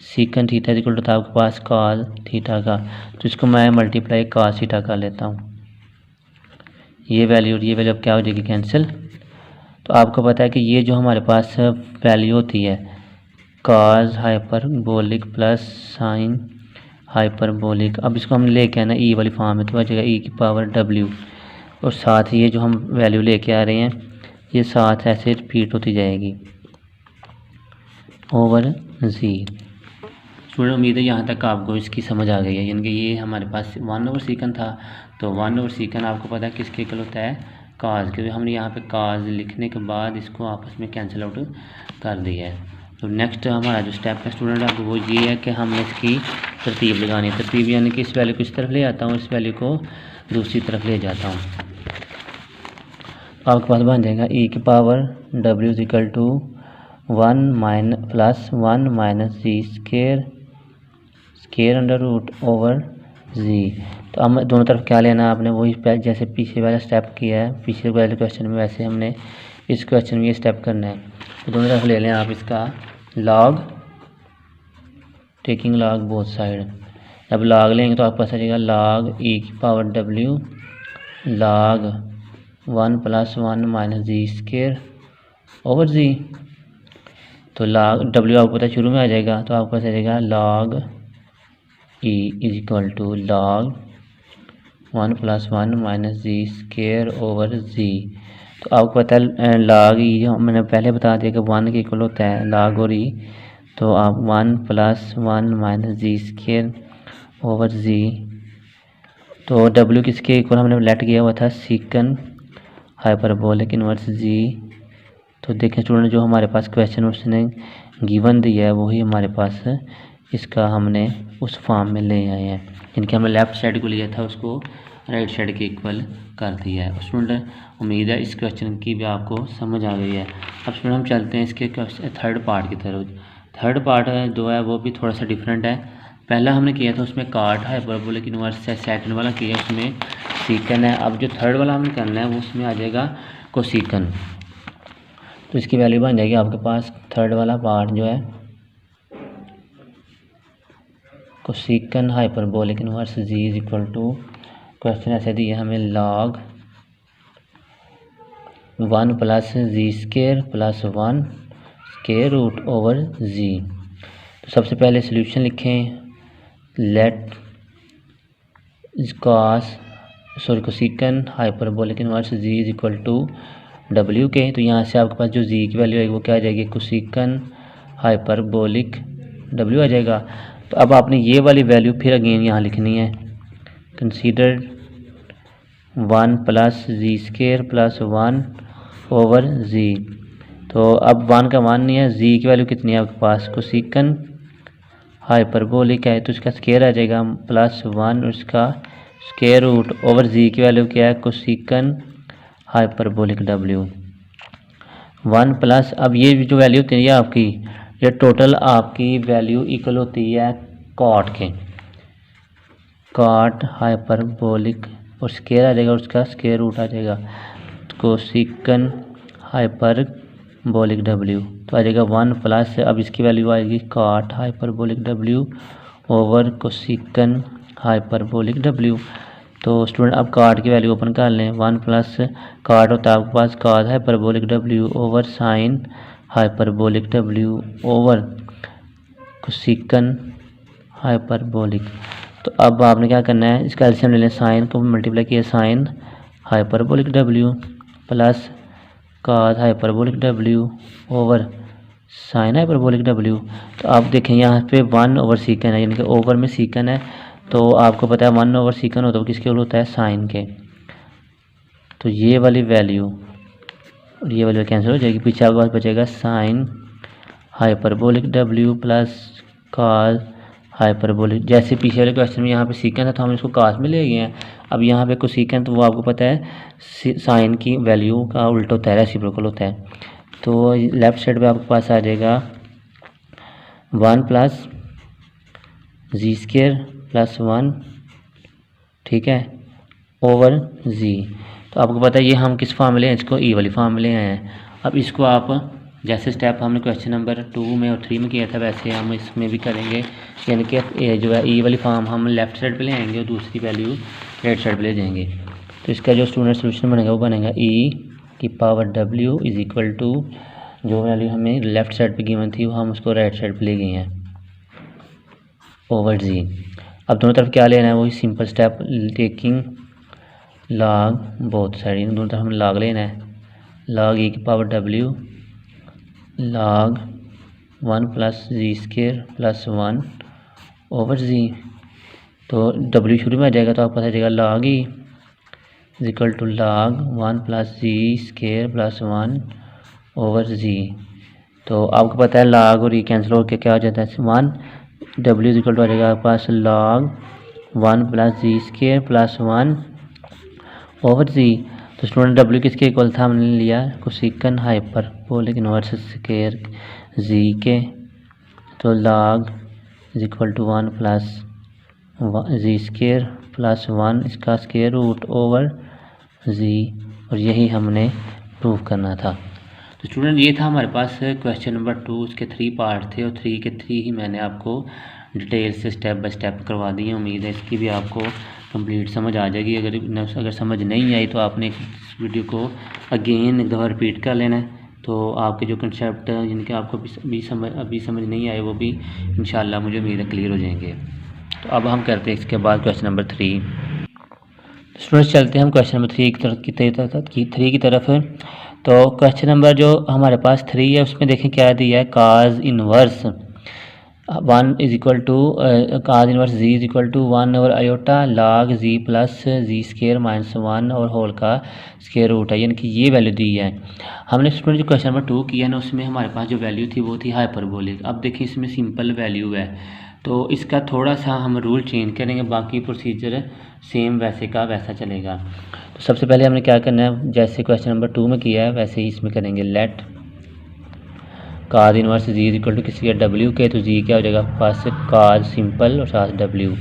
सीकन थीटा इक्वल होता है आपके पास काज थीटा का, तो इसको मैं मल्टीप्लाई काज थीटा का लेता हूँ। ये वैल्यू और ये वैल्यू अब क्या हो जाएगी कैंसिल। तो आपको पता है कि ये जो हमारे पास वैल्यू होती है काज हाइपरबोलिक प्लस साइन हाइपरबोलिक, अब इसको हम लेके आना ई वाली फॉर्म में, तो आ जाएगा ई की पावर डब्ल्यू, और साथ ही ये जो हम वैल्यू लेके आ रहे हैं ये साथ ऐसे रिपीट होती जाएगी ओवर जी। स्टूडेंट उम्मीद है यहाँ तक आपको इसकी समझ आ गई है, यानी कि ये हमारे पास 1 ओवर सीकन था, तो 1 ओवर सीकन आपको पता है किसके इक्वल होता है काज, क्योंकि हमने यहाँ पे काज लिखने के बाद इसको आपस में कैंसिल आउट कर दिया है। तो नेक्स्ट हमारा जो स्टेप है स्टूडेंट आपको वो ये है कि हमने इसकी तरतीब लगानी है। तरतीब यानी कि इस वैल्यू को इस तरफ ले आता हूँ, इस वैल्यू को दूसरी तरफ ले जाता हूँ, आपके पास बन जाएगा ई की power W is equal to 1 plus 1 minus Z square under root over जी। तो हम दोनों तरफ क्या लेना है आपने वही जैसे पीछे वाला स्टेप किया है, पीछे वाले क्वेश्चन में, वैसे हमने इस क्वेश्चन में ये स्टेप करना है। तो दोनों तरफ ले लें आप इसका log, taking log both side. जब लॉग लेंगे तो आपके पास आ जाएगा लॉग ई की power W log 1 plus 1 minus Z square over जी। तो लॉग डब्ल्यू आपको पता शुरू में आ जाएगा, तो आपके पास आ जाएगा log e is equal to log 1 plus 1 minus Z square over जी। तो आपको पता है लॉग ई जो मैंने पहले बता दिया कि 1 के इक्वल होता है लॉग और ई, तो आप 1 plus 1 minus Z square over जी। तो डब्ल्यू किसके इक्वल हमने लेट किया हुआ था सीकन हाइपरबोलिक इनवर्स जी। तो देखें स्टूडेंट जो हमारे पास क्वेश्चन उसने गिवन दिया है वही हमारे पास इसका हमने उस फॉर्म में ले आए हैं, जिनके हमने लेफ़्ट साइड को लिया था उसको राइट साइड के इक्वल कर दिया है। स्टूडेंट उम्मीद है इस क्वेश्चन की भी आपको समझ आ गई है। अब स्टूडेंट हम चलते हैं इसके थर्ड पार्ट की तरफ। थर्ड पार्ट जो है वो भी थोड़ा सा डिफरेंट है। पहला हमने किया था उसमें काट हाइपरबोलिक इनवर्स है, सेकंड वाला किया उसमें सीकन है। अब जो थर्ड वाला हमने करना है वो उसमें आ जाएगा कोसीकन, तो इसकी वैल्यू बन जाएगी आपके पास थर्ड वाला पार्ट जो है cosecant hyperbolic inverse ji is equal to, question ऐसे दिया हमें लॉग 1 प्लस जी square plus 1 square root over जी। तो सबसे पहले सॉल्यूशन लिखें, let cosecant hyperbolic inverse ji is equal to W के। तो यहाँ से आपके पास जो जी की वैल्यू आएगी वो क्या आ जाएगी कोसीकन हाइपरबोलिक डब्ल्यू आ जाएगा। तो अब आपने ये वाली वैल्यू फिर अगेन यहाँ लिखनी है, कंसीडर 1 प्लस जी स्केयर प्लस 1 ओवर जी। तो अब 1 का 1 नहीं है, जी की वैल्यू कितनी है आपके पास कोसीकन हाइपरबोलिक है तो इसका स्केयर आ जाएगा प्लस 1 उसका स्केयर रूट ओवर जी की वैल्यू क्या है कोसीकन हाइपरबोलिक डब्ल्यू 1 प्लस। अब ये जो वैल्यू होती है आपकी ये टोटल आपकी वैल्यू इक्वल होती है कॉट के, कॉट हाइपरबोलिक और स्केयर आ जाएगा उसका स्केयर रूट आ जाएगा कोसीकन हाइपरबोलिक डब्ल्यू, तो आ जाएगा 1 प्लस। अब इसकी वैल्यू आएगी cot hyperbolic W over cosecant hyperbolic W. तो स्टूडेंट अब कॉट की वैल्यू ओपन कर लें, 1 प्लस कॉट होता है आपके पास cot hyperbolic W over sine hyperbolic W over cosecant hyperbolic. तो अब आपने क्या करना है इसका एलसीएम ले लें, साइन को मल्टीप्लाई किया sign hyperbolic W plus cos hyperbolic W over sine hyperbolic W. तो आप देखें यहाँ पे 1 ओवर सीकन है, यानी कि ओवर में सीकन है, तो आपको पता है 1 ओवर सीकन होता है किसके होता है साइन के। तो ये वाली वैल्यू और ये वाली कैंसिल हो जाएगी, पीछे आपके पास बचेगा sine hyperbolic w plus cos hyperbolic. जैसे पीछे वाले क्वेश्चन में यहाँ पे सीकेंड था तो हम इसको कॉस में ले गए हैं, अब यहाँ पे कोई सीकेंड तो वो आपको पता है साइन की वैल्यू का उल्टा होता है, रेसिप्रोकल होता है। तो लेफ्ट साइड पे आपके पास आ जाएगा 1 प्लस जी स्केयर प्लस 1, ठीक है, ओवर जी। तो आपको पता है ये हम किस फॉर्म में ले हैं, इसको ई वाली फॉर्म में ले आए हैं। अब इसको आप जैसे स्टेप हमने क्वेश्चन नंबर 2 में और 3 में किया था वैसे हम इसमें भी करेंगे, यानी कि जो है ई वाली फॉर्म हम लेफ़्ट साइड पे ले आएंगे और दूसरी वैल्यू राइट साइड पे ले जाएंगे। तो इसका जो स्टूडेंट सोल्यूशन बनेगा वो बनेगा ई की power w is equal to जो वैल्यू हमें लेफ़्ट साइड पे गिवन थी वो हम उसको राइट साइड पे ले गए हैं ओवर जी। अब दोनों तरफ क्या लेना है, वही simple step, taking log both side, दोनों तरफ हमें लॉग लेना है, लॉग ई की पावर w लॉग 1 प्लस जी स्केयर प्लस 1 ओवर जी। तो w शुरू में आ जाएगा तो आपको पता चलेगा log e is equal to log 1 plus ji square plus 1 over जी। तो आपको पता है लॉग और ई कैंसिल होकर क्या हो जाता है 1, w इज इक्वल टू आ जाएगा आपके पास लॉग 1 प्लस जी स्केयर प्लस 1 ओवर जी। तो स्टूडेंट w किसके इक्वल था, हमने लिया cosecant hyperbolic inverse square z के। तो log is equal to 1 plus ji square plus 1 इसका स्केयर रूट ओवर जी, और यही हमने प्रूव करना था। तो स्टूडेंट ये था हमारे पास क्वेश्चन नंबर 2, उसके 3 पार्ट थे और 3 के 3 ही मैंने आपको डिटेल से स्टेप बाय स्टेप करवा दी है। उम्मीद है इसकी भी आपको कंप्लीट समझ आ जाएगी। अगर समझ नहीं आई तो आपने इस वीडियो को अगेन एक दफ़ा रिपीट कर लेना है, तो आपके जो कंसेप्ट जिनके आपको अभी समझ नहीं आए वो भी इंशाल्लाह मुझे उम्मीद है क्लियर हो जाएंगे। तो अब हम करते हैं इसके बाद क्वेश्चन नंबर 3। स्टूडेंट्स चलते हैं हम क्वेश्चन नंबर 3 की तरफ। तो क्वेश्चन नंबर जो हमारे पास 3 है उसमें देखें क्या दिया है, cos inverse 1 is equal to cos inverse ji is equal to 1 over iota log ji plus ji square minus 1 और होल का स्केयर रूट है, यानी कि ये वैल्यू दी है। हमने स्टूडेंट जो क्वेश्चन नंबर 2 किया ना उसमें हमारे पास जो वैल्यू थी वो थी हाइपरबोलिक। अब देखिए इसमें सिंपल वैल्यू है तो इसका थोड़ा सा हम रूल चेंज करेंगे, बाकी प्रोसीजर सेम वैसे का वैसा चलेगा। तो सबसे पहले हमने क्या करना है, जैसे क्वेश्चन नंबर 2 में किया है वैसे ही इसमें करेंगे। Let cos inverse ji is equal to किसी का w के, तो जी क्या हो जाएगा पास काज सिंपल और साथ w।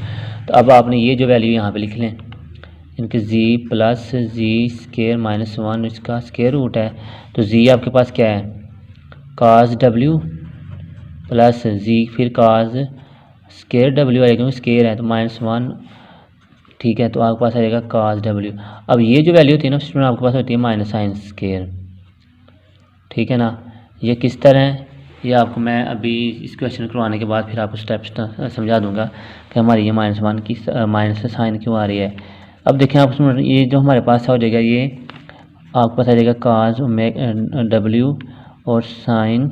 तो अब आपने ये जो वैल्यू यहाँ पे लिख लें, इनके जी प्लस जी स्केयर माइनस 1 इसका स्केयर रूट है। तो जी आपके पास क्या है काज w प्लस जी फिर काज स्केयर w आएगा क्योंकि स्केयर है तो माइनस 1, ठीक है। तो आपके पास आएगा काज w। अब ये जो वैल्यू होती है ना स्टूडेंट आपके पास होती है माइनस साइन स्केयर, ठीक है ना। ये किस तरह है ये आपको मैं अभी इस क्वेश्चन करवाने के बाद फिर आपको स्टेप्स समझा दूंगा कि हमारी ये -1 की माइनस साइन क्यों आ रही है। अब देखें आप ये जो हमारे पास हो जाएगा ये आपके पास आ जाएगा काज w और साइन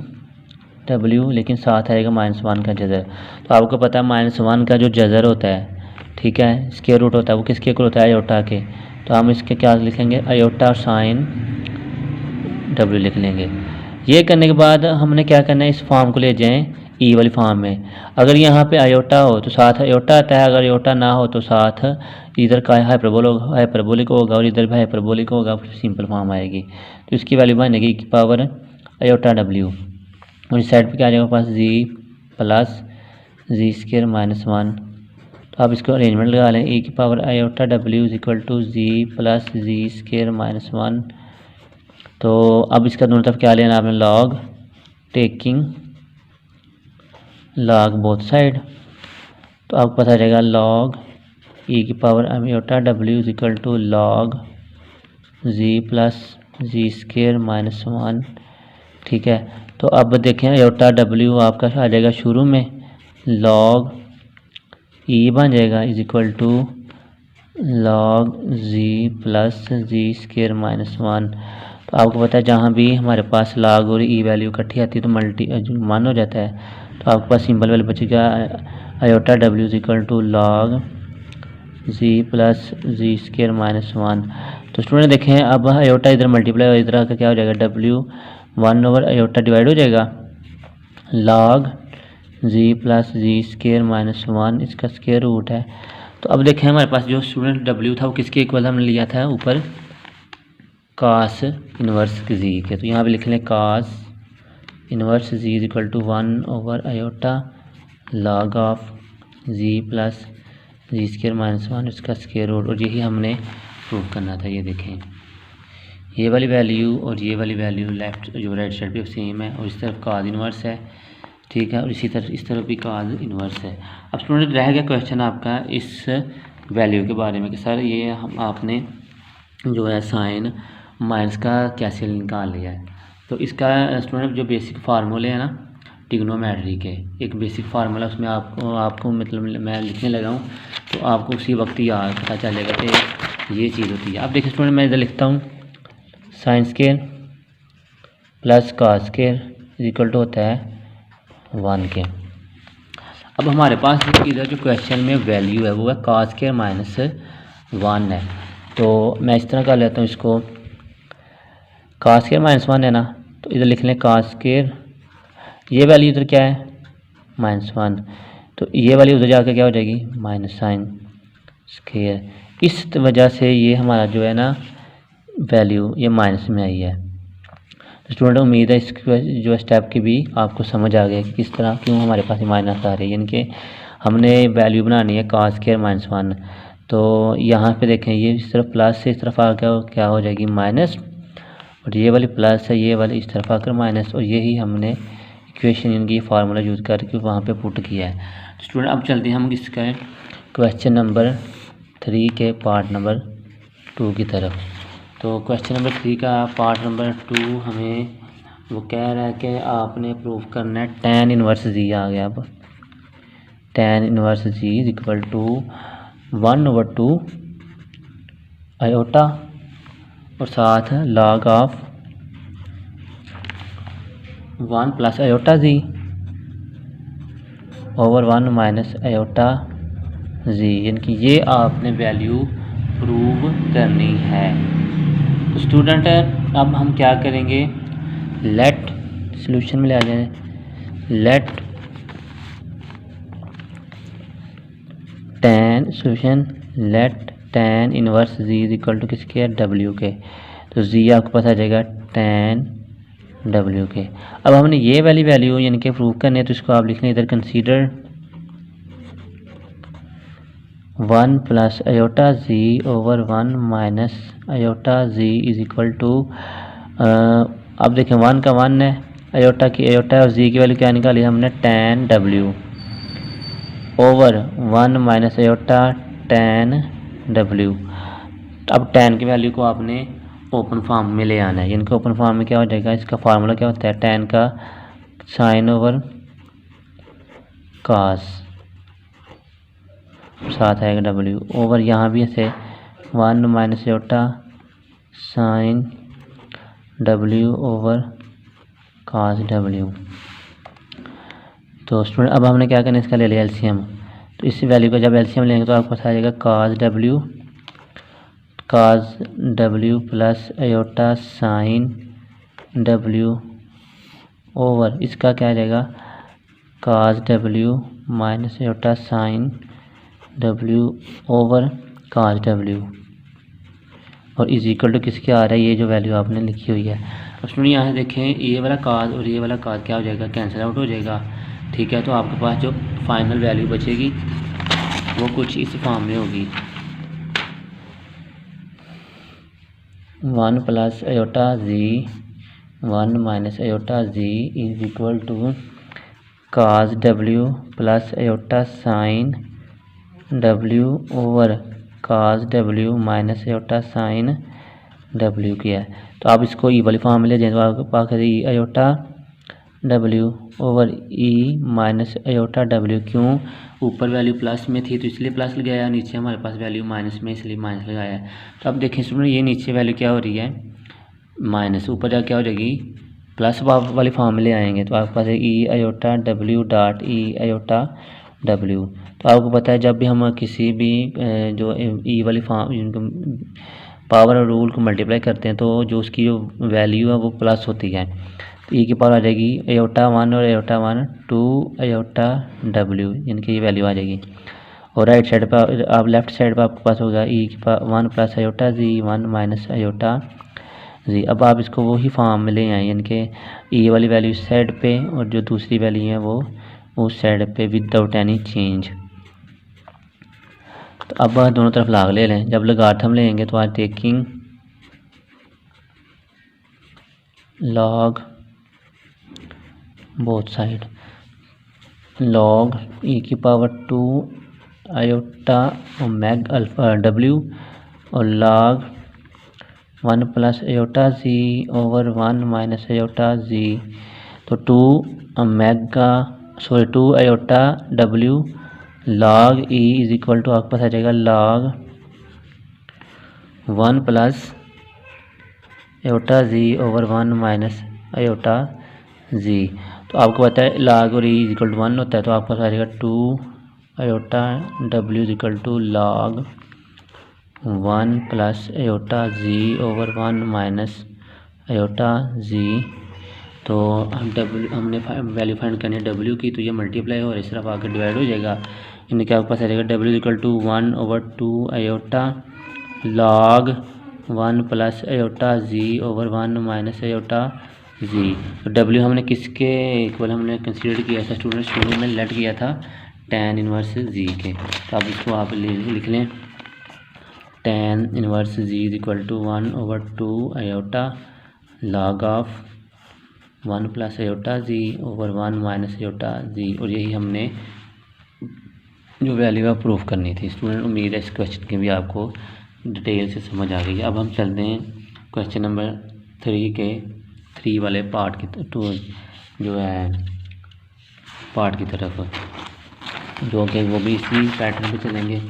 w, लेकिन साथ आएगा -1 का जज़र। तो आपको पता है -1 का जो जज़र होता है, ठीक है, स्क्वायर रूट होता है, वो किसके इक्वल होता है आयोटा के। तो हम इसके क्या लिखेंगे आयोटा और साइन w लिख लेंगे। ये करने के बाद हमने क्या करना है, इस फॉर्म को ले जाएं ई वाली फॉर्म में। अगर यहाँ पे आयोटा हो तो साथ आयोटा आता है, अगर आयोटा ना हो तो साथ इधर का हाइपरबोलिक होगा और इधर भी हाइपरबोलिक होगा, फिर सिंपल फॉर्म आएगी। तो इसकी वैल्यू बनेगी की पावर आयोटा w और इस साइड पे क्या आ जाएगा पास जी प्लस जी स्केयर माइनस 1। तो आप इसको अरेंजमेंट लगा लें, ई की power iota w is equal to z plus ji square minus 1। तो अब इसका दोनों तरफ क्या लेना आपने log, taking log both side. तो आपको पता चलेगा लॉग ई की power iota w is equal to log ji plus ji square minus 1, ठीक है। तो अब देखें आयोटा w आपका आ जाएगा शुरू में लॉग ई बन जाएगा is equal to log ji plus ji square minus 1। तो आपको पता है जहाँ भी हमारे पास लॉग और ई वैल्यू इकट्ठी आती है तो मल्टी मान हो जाता है। तो आपके पास सिंपल वैल्यू बचेगा iota w is equal to log ji plus ji square minus 1। तो स्टूडेंट देखें अब आयोटा इधर मल्टीप्लाई और इधर आकर क्या हो जाएगा W 1 ओवर आयोटा डिवाइड हो जाएगा log जी प्लस जी स्केयर माइनस 1 इसका स्केयर रूट है। तो अब देखें हमारे पास जो स्टूडेंट W था वो किसके इक्वल हमने लिया था ऊपर कास इनवर्स जी के। तो यहाँ पे लिख लें cos inverse ji is equal to 1 over iota log of Z plus ji square minus 1 इसका स्केयर रूट, और यही हमने प्रूव करना था। ये देखें ये वाली वैल्यू और ये वाली वैल्यू लेफ्ट जो राइट साइड पे सेम है और इस तरफ काज इनवर्स है, ठीक है, और इसी तरफ इस तरफ भी काज इनवर्स है। अब स्टूडेंट रह गया क्वेश्चन आपका इस वैल्यू के बारे में कि सर ये हम आपने जो है साइन माइनस का कैसे निकाल लिया है। तो इसका स्टूडेंट जो बेसिक फार्मूले हैं ना ट्रिग्नोमेट्री के, एक बेसिक फार्मूला उसमें आपको मतलब मैं लिखने लगा हूँ तो आपको उसी वक्त याद पता चलेगा कि ये चीज़ होती है। अब देखिए स्टूडेंट मैं इधर लिखता हूँ sine square plus cos square is equal to होता है 1 के। अब हमारे पास इधर जो क्वेश्चन में वैल्यू है वो है कॉस स्केयर माइनस 1 है। तो मैं इस तरह कर लेता हूँ इसको, कॉस स्केयर माइनस 1 है ना, तो इधर लिख लें कॉस स्केयर, ये वैल्यू इधर क्या है -1, तो ये वाली उधर जाकर क्या हो जाएगी माइनस साइन स्केयर। इस वजह से ये हमारा जो है ना वैल्यू ये माइनस में आई है। तो स्टूडेंट उम्मीद है इस जो स्टेप की भी आपको समझ आ गया कि किस तरह क्यों हमारे पास माइनस आ रही है, यानी कि हमने वैल्यू बनानी है कॉस स्केयर -1। तो यहाँ पे देखें ये इस तरफ प्लस से इस तरफ आकर क्या हो जाएगी माइनस, और ये वाली प्लस है ये वाली इस तरफ आकर माइनस, और यही हमने इक्वेशन इनकी फार्मूला यूज़ करके वहाँ पे पुट किया है। तो स्टूडेंट अब चलते हैं हम इसका क्वेश्चन नंबर 3 के पार्ट नंबर 2 की तरफ। तो क्वेश्चन नंबर 3 का पार्ट नंबर 2 हमें वो कह रहा है कि आपने प्रूव करना है tan इनवर्स जी आ गया। अब tan inverse ji is equal to 1/2 iota और साथ log of 1 plus iota ji over 1 minus iota Z, यानी कि ये आपने वैल्यू प्रूव करनी है। तो स्टूडेंट अब हम क्या करेंगे, लेट सॉल्यूशन में ले आ जाए, let tan solution let tan inverse ji is equal to किसके है W के। तो जी आपको पता चलेगा tan W के। अब हमने ये वाली वैल्यू यानी कि प्रूव करनी है, तो इसको आप लिख लें इधर consider 1 plus iota ji over 1 minus iota z is equal to, अब देखें 1 का 1 है, आयोटा की आयोटा और जी की वैल्यू क्या निकाली हमने tan W over 1 minus iota tan W। अब tan की वैल्यू को आपने ओपन फॉर्म में ले आना है, इनका ओपन फॉर्म में क्या हो जाएगा, इसका फार्मूला क्या होता है tan का साइन ओवर कॉस, साथ आएगा W ओवर यहाँ भी ऐसे 1 minus iota sine W over cos W। तो स्टूडेंट अब हमने क्या करना है, इसका ले लिया एलसीएम। तो इस वैल्यू का जब एलसीएम लेंगे तो आपको पता आ जाएगा cos W plus iota sine W over इसका क्या आ जाएगा cos W minus iota sine W over cos W, और इज इक्वल टू किसके आ रहा है, ये जो वैल्यू आपने लिखी हुई है। अब स्टूडेंट यहाँ देखें ये वाला cos और ये वाला cos क्या हो जाएगा, कैंसिल आउट हो जाएगा, ठीक है। तो आपके पास जो फाइनल वैल्यू बचेगी वो कुछ इस फॉर्म में होगी 1 plus iota z 1 minus iota z is equal to cos W plus iota sine W over cos W minus iota sine W किया है। तो आप इसको ई वाली फॉर्म में ले जाएं तो आपके पास e iota W over E minus iota W। क्यों, ऊपर वैल्यू प्लस में थी तो इसलिए प्लस लगाया, नीचे हमारे पास वैल्यू माइनस में इसलिए माइनस लगाया है। तो अब देखें स्टूडेंट ये नीचे वैल्यू क्या हो रही है माइनस, ऊपर जा क्या हो जाएगी प्लस वाली फॉर्म में ले आएंगे तो आपके पास e iota W dot e iota W। तो आपको पता है जब भी हम किसी भी जो ई वाली फॉर्म पावर और रूल को मल्टीप्लाई करते हैं तो जो उसकी जो वैल्यू है वो प्लस होती है। तो ई की पावर आ जाएगी एयोटा 1 और एयोटा 1 2 एयोटा डब्ल्यू, इनकी ये वैल्यू आ जाएगी। और राइट साइड पर आप लेफ्ट साइड पर आपके पास होगा ई की पावर 1 प्लस अयोटा जी 1 माइनस अयोटा जी। अब आप इसको वही फॉर्म में ले आए, यानी कि ई वाली वैल्यू इस साइड पे और जो दूसरी वैल्यू है वो उस साइड पे विदाउट एनी चेंज। तो अब दोनों तरफ लाग ले लें। जब लॉगरिथम लेंगे तो आज taking log both side, log e की power 2 iota omega alpha W और log 1 plus iota Z over 1 minus iota Z. तो 2 iota W log e is equal to आपके पास आ जाएगा log 1 plus iota Z over 1 minus iota Z. तो आपको पता है लॉग और ई इज इक्वल टू 1 होता है, तो आपके पास आ जाएगा 2 iota W is equal to log 1 plus iota Z over 1 minus iota Z. तो हम हमने वैल्यू फाइंड करनी है डब्ल्यू की, तो ये मल्टीप्लाई और इस तरफ आकर डिवाइड हो जाएगा। इनके क्या आपके पास आ जाएगा W equal to 1 over 2 iota log 1 plus iota Z over 1 minus iota Z. तो डब्ल्यू हमने किसके इक्वल हमने कंसीडर किया था स्टूडेंट, शुरू में लेट किया था tan इनवर्स जी के। तो अब इसको आप लिख लें tan inverse ji is equal to 1 over 2 iota log of 1 plus iota Z over 1 minus iota Z. और यही हमने जो वैल्यू है प्रूफ करनी थी। स्टूडेंट उम्मीद है इस क्वेश्चन की भी आपको डिटेल से समझ आ गई। अब हम चलते हैं क्वेश्चन नंबर 3 के 3 वाले पार्ट की जो है पार्ट की तरफ, जो कि वो भी इसी पैटर्न पे चलेंगे,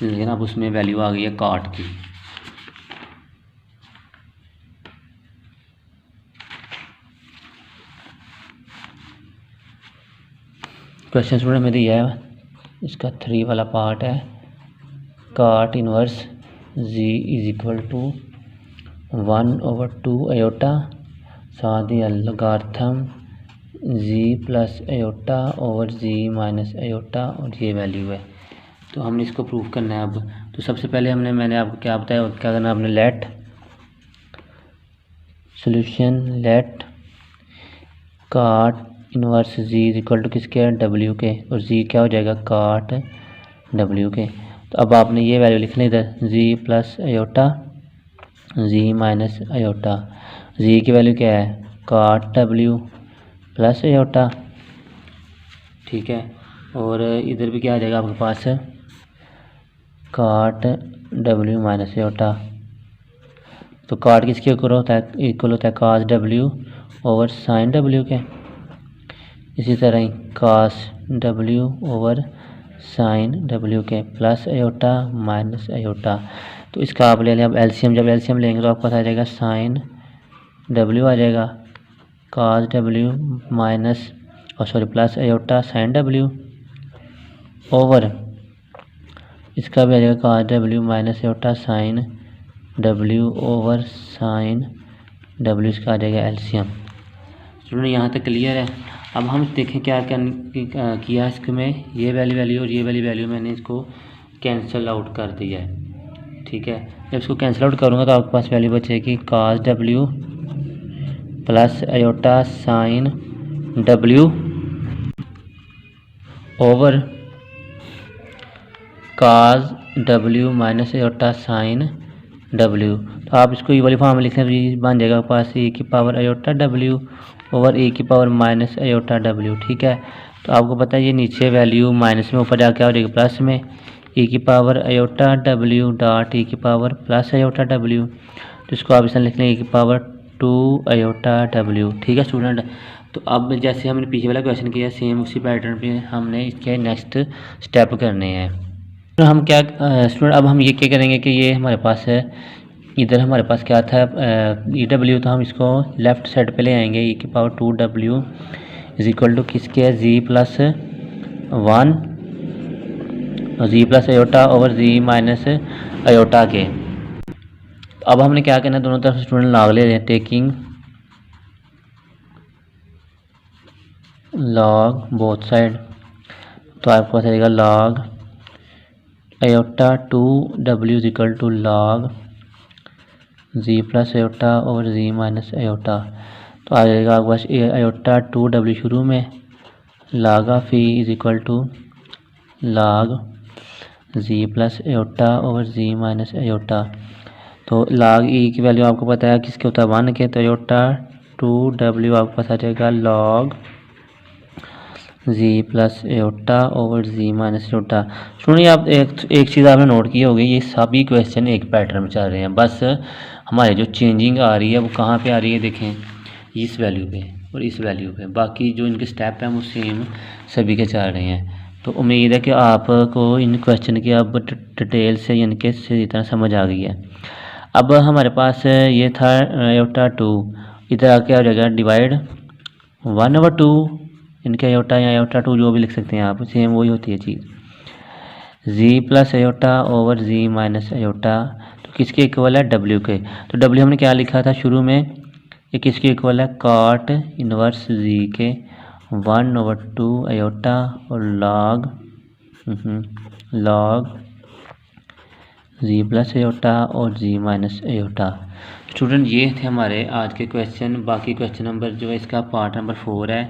लेकिन अब उसमें वैल्यू आ गई है काट की। क्वेश्चन स्टूडेंट में दिया है, इसका 3 वाला पार्ट है cot inverse ji is equal to 1 over 2 iota साथ ही logarithm z plus iota over जी माइनस अयोटा और ये वैल्यू है। तो हमने इसको प्रूफ करना है अब। तो सबसे पहले मैंने आपको क्या बताया, क्या करना आपने let solution let cot inverse ji is equal to किसके है डब्ल्यू के, और जी क्या हो जाएगा काट डब्ल्यू के। तो अब आपने ये वैल्यू लिख ली इधर जी प्लस अयोटा जी माइनस अयोटा। जी की वैल्यू क्या है काट डब्ल्यू प्लस अयोटा, ठीक है। और इधर भी क्या आ जाएगा आपके पास काट डब्ल्यू माइनस अयोटा। तो काट किसके इक्वल होता है कास डब्ल्यू ओवर साइन डब्ल्यू के। इसी तरह ही कास डब्ल्यू ओवर साइन डब्ल्यू के प्लस अयोटा माइनस अयोटा। तो इसका आप ले लें अब एलसीएम। जब एलसीएम लेंगे तो आपके पास आ जाएगा साइन डब्ल्यू आ जाएगा cos W minus plus iota sine W over इसका भी आ जाएगा cos W minus iota sine W over sine W, इसका आ जाएगा एलसीएम। स्टूडेंट यहाँ तक क्लियर है। अब हम देखें क्या किया इसमें, ये वैल्यू और ये वैल्यू मैंने इसको कैंसिल आउट कर दिया है, ठीक है। जब इसको कैंसिल आउट करूँगा तो आपके पास वैल्यू बचेगी cos W plus iota sine W over cos W minus iota sine W. तो आप इसको ये वाली फॉर्म में लिख लें तो ये बन जाएगा आपके पास ए की पावर अयोटा डब्ल्यू ओवर ए की पावर माइनस अयोटा डब्ल्यू, ठीक है। तो आपको पता है ये नीचे वैल्यू माइनस में, ऊपर जाके आ जाएगी प्लस में ए की power aorta W dot A की पावर प्लस अयोटा डब्ल्यू। तो इसको आप इसमें लिख लें ए की पावर 2 अयोटा डब्ल्यू, ठीक है स्टूडेंट। तो अब जैसे हमने पीछे वाला क्वेश्चन किया सेम उसी पैटर्न पे हमने इसके नेक्स्ट स्टेप करने हैं। तो हम क्या स्टूडेंट अब हम ये क्या करेंगे कि ये हमारे पास है, इधर हमारे पास क्या था ई डब्ल्यू, तो हम इसको लेफ़्ट साइड पे ले आएंगे ई की पावर 2 डब्ल्यू इज इक्वल टू किसके है z plus 1 z plus iota over जी माइनस अयोटा के। तो अब हमने क्या करना है, दोनों तरफ स्टूडेंट लॉग ले रहे हैं, टेकिंग लॉग बोथ साइड। तो आपके पास आएगा log iota 2w is equal to log ji plus iota और जी माइनस आयोटा। तो आ जाएगा आपके पास आयोटा 2w शुरू में, log of e is equal to log ji plus iota और जी माइनस आयोटा। तो लॉग ई की वैल्यू आपको पता है किसके होता है, 1 के। तो आयोटा 2w आपके पास आ जाएगा लॉग जी प्लस एयोटा ओवर जी माइनस एयोटा। सुनिए, आप एक चीज़ आपने नोट की होगी, ये सभी क्वेश्चन एक पैटर्न में चल रहे हैं, बस हमारे जो चेंजिंग आ रही है वो कहाँ पे आ रही है, देखें इस वैल्यू पे और इस वैल्यू पे। बाकी जो इनके स्टेप हैं वो सेम सभी के चल रहे हैं। तो उम्मीद है कि आपको इन क्वेश्चन की अब डिटेल से इनके सही तरह समझ आ गई है। अब हमारे पास ये था एयोटा 2, इधर आके आ जाएगा डिवाइड 1/2, इनके आयोटा या आयोटा 2 जो भी लिख सकते हैं आप, सेम वही होती है चीज़। जी प्लस आयोटा ओवर जी माइनस आयोटा, तो किसके इक्वल है, डब्ल्यू के। तो डब्ल्यू हमने क्या लिखा था शुरू में, ये किसके इक्वल है, कॉट इनवर्स जी के 1/2 आयोटा और लॉग लॉग जी प्लस आयोटा और जी माइनस आयोटा। स्टूडेंट ये थे हमारे आज के क्वेश्चन। बाकी क्वेश्चन नंबर जो है इसका पार्ट नंबर 4 है,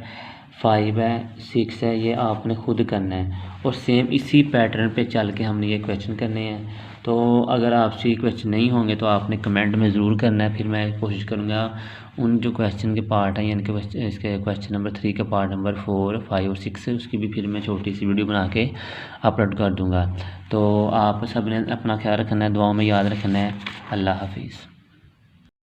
5 है, 6 है, ये आपने खुद करना है और सेम इसी पैटर्न पे चल के हमने ये क्वेश्चन करने हैं। तो अगर आपसे ये क्वेश्चन नहीं होंगे तो आपने कमेंट में ज़रूर करना है, फिर मैं कोशिश करूँगा उन जो क्वेश्चन के पार्ट हैं, यानी कि इसके क्वेश्चन नंबर 3 का पार्ट नंबर 4, 5 और 6 है, उसकी भी फिर मैं छोटी सी वीडियो बना के अपलोड कर दूँगा। तो आप सब ने अपना ख्याल रखना है, दुआओं में याद रखना है। अल्लाह हाफिज़।